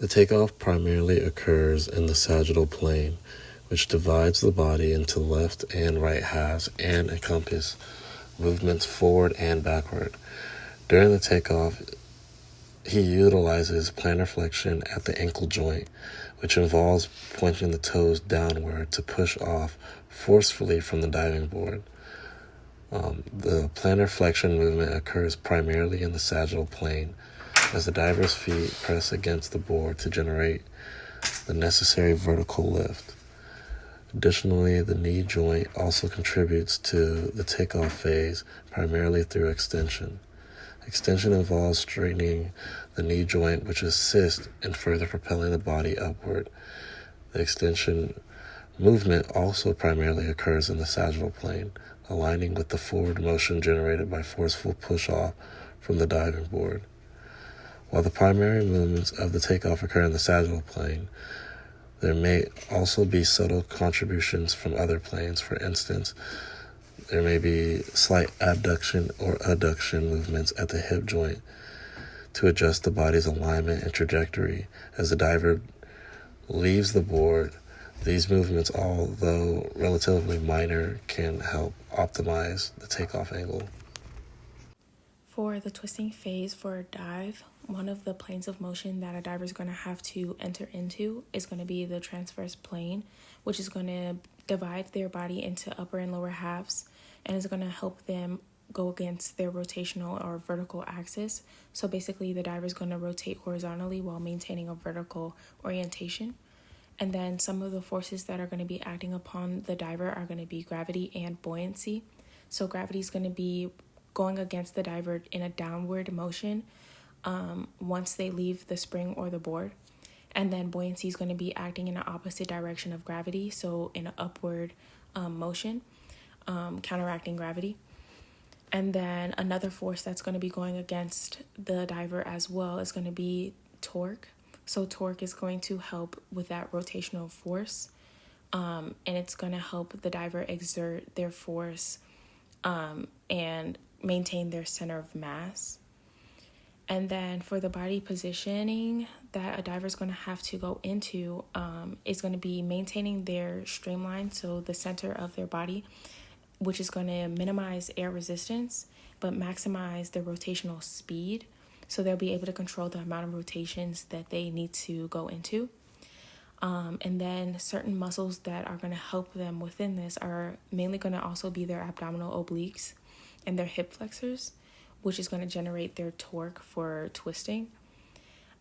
The takeoff primarily occurs in the sagittal plane, which divides the body into left and right halves and encompasses movements forward and backward. During the takeoff, he utilizes plantar flexion at the ankle joint, which involves pointing the toes downward to push off forcefully from the diving board. The plantar flexion movement occurs primarily in the sagittal plane as the diver's feet press against the board to generate the necessary vertical lift. Additionally, the knee joint also contributes to the takeoff phase primarily through extension. Extension involves straightening the knee joint, which assists in further propelling the body upward. The extension movement also primarily occurs in the sagittal plane, aligning with the forward motion generated by forceful push-off from the diving board. While the primary movements of the takeoff occur in the sagittal plane, there may also be subtle contributions from other planes. For instance, there may be slight abduction or adduction movements at the hip joint to adjust the body's alignment and trajectory as the diver leaves the board. These movements, although relatively minor, can help optimize the takeoff angle. For the twisting phase for a dive, one of the planes of motion that a diver is going to have to enter into is going to be the transverse plane, which is going to divide their body into upper and lower halves and is going to help them go against their rotational or vertical axis. So basically the diver is going to rotate horizontally while maintaining a vertical orientation. And then some of the forces that are going to be acting upon the diver are going to be gravity and buoyancy. So gravity is going to be going against the diver in a downward motion once they leave the spring or the board. And then buoyancy is going to be acting in the opposite direction of gravity, so in an upward motion, counteracting gravity. And then another force that's going to be going against the diver as well is going to be torque. So torque is going to help with that rotational force, and it's going to help the diver exert their force and maintain their center of mass. And then for the body positioning that a diver is going to have to go into is going to be maintaining their streamline, so the center of their body, which is going to minimize air resistance but maximize the rotational speed. So they'll be able to control the amount of rotations that they need to go into. And then certain muscles that are going to help them within this are mainly going to also be their abdominal obliques and their hip flexors, which is going to generate their torque for twisting.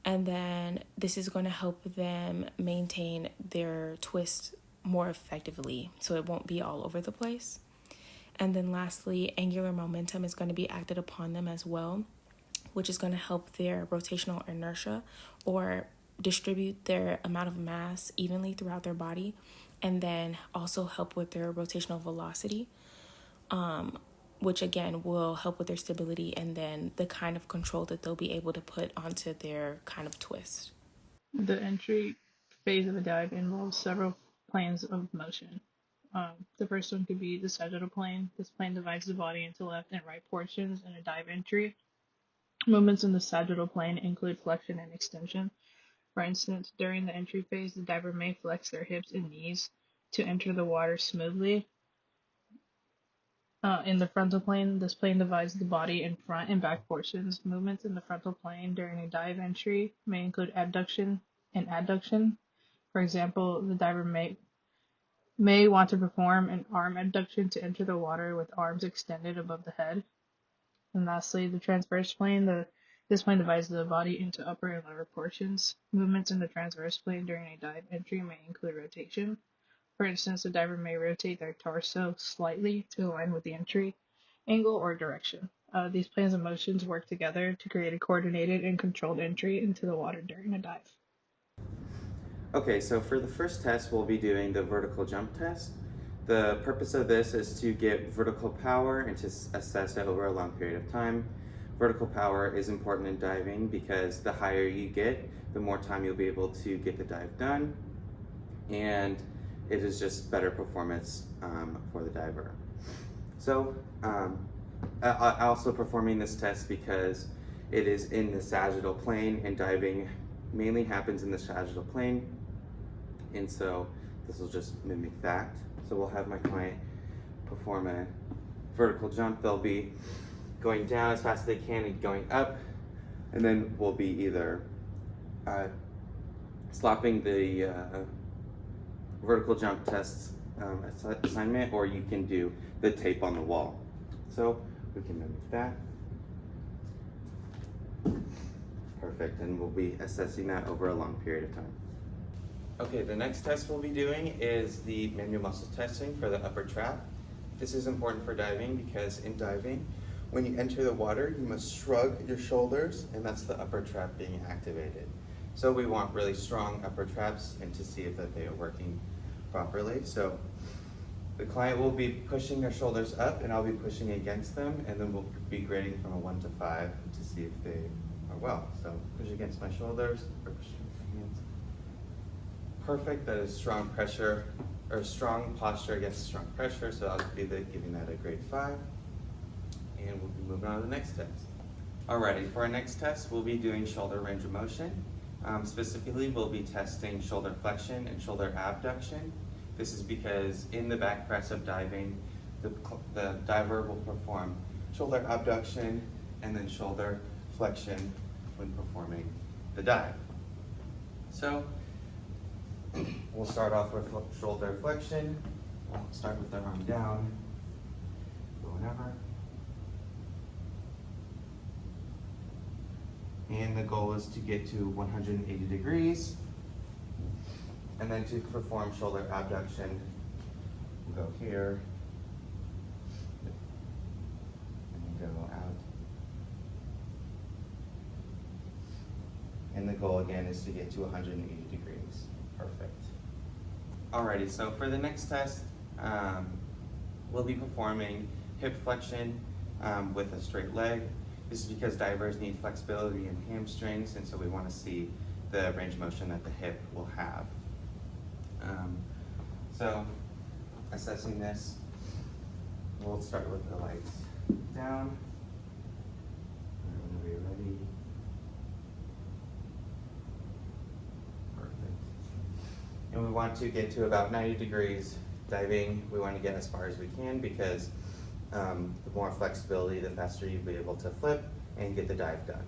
And then this is going to help them maintain their twist more effectively, so it won't be all over the place. And then lastly, angular momentum is going to be acted upon them as well, which is going to help their rotational inertia or distribute their amount of mass evenly throughout their body, and then also help with their rotational velocity, which again will help with their stability and then the kind of control that they'll be able to put onto their kind of twist. The entry phase of a dive involves several planes of motion. The first one could be the sagittal plane. This plane divides the body into left and right portions in a dive entry. Movements in the sagittal plane include flexion and extension. For instance, during the entry phase, the diver may flex their hips and knees to enter the water smoothly. In the frontal plane, this plane divides the body in front and back portions. Movements in the frontal plane during a dive entry may include abduction and adduction. For example, the diver may want to perform an arm abduction to enter the water with arms extended above the head. And lastly, the transverse plane. This plane divides the body into upper and lower portions. Movements in the transverse plane during a dive entry may include rotation. For instance, the diver may rotate their torso slightly to align with the entry angle or direction. These planes of motions work together to create a coordinated and controlled entry into the water during a dive. Okay, so for the first test, we'll be doing the vertical jump test. The purpose of this is to get vertical power and to assess it over a long period of time. Vertical power is important in diving because the higher you get, the more time you'll be able to get the dive done, and it is just better performance for the diver. So I'm also performing this test because it is in the sagittal plane, and diving mainly happens in the sagittal plane, and so this will just mimic that. So we'll have my client perform a vertical jump. They'll be going down as fast as they can and going up, and then we'll be either slopping the vertical jump test assignment, or you can do the tape on the wall. So we can mimic that. Perfect, and we'll be assessing that over a long period of time. Okay, the next test we'll be doing is the manual muscle testing for the upper trap. This is important for diving because in diving, when you enter the water, you must shrug your shoulders, and that's the upper trap being activated. So we want really strong upper traps and to see if that they are working properly. So the client will be pushing their shoulders up, and I'll be pushing against them, and then we'll be grading from a 1 to 5 to see if they are well. So push against my shoulders, or push my hands. Perfect, that is strong pressure, or strong posture against strong pressure, so I'll be giving that a grade 5. And we'll be moving on to the next test. Alrighty, for our next test, we'll be doing shoulder range of motion. Specifically, we'll be testing shoulder flexion and shoulder abduction. This is because in the back press of diving, the diver will perform shoulder abduction and then shoulder flexion when performing the dive. So we'll start off with shoulder flexion. We'll start with the arm down, going over. And the goal is to get to 180 degrees. And then to perform shoulder abduction, we'll go here, and then go out. And the goal again is to get to 180 degrees. Perfect. Alrighty, so for the next test, we'll be performing hip flexion with a straight leg. This is because divers need flexibility in hamstrings, and so we want to see the range of motion that the hip will have. So assessing this, we'll start with the lights down. Whenever you're ready. Perfect. And we want to get to about 90 degrees diving. We want to get as far as we can because the more flexibility, the faster you'll be able to flip and get the dive done.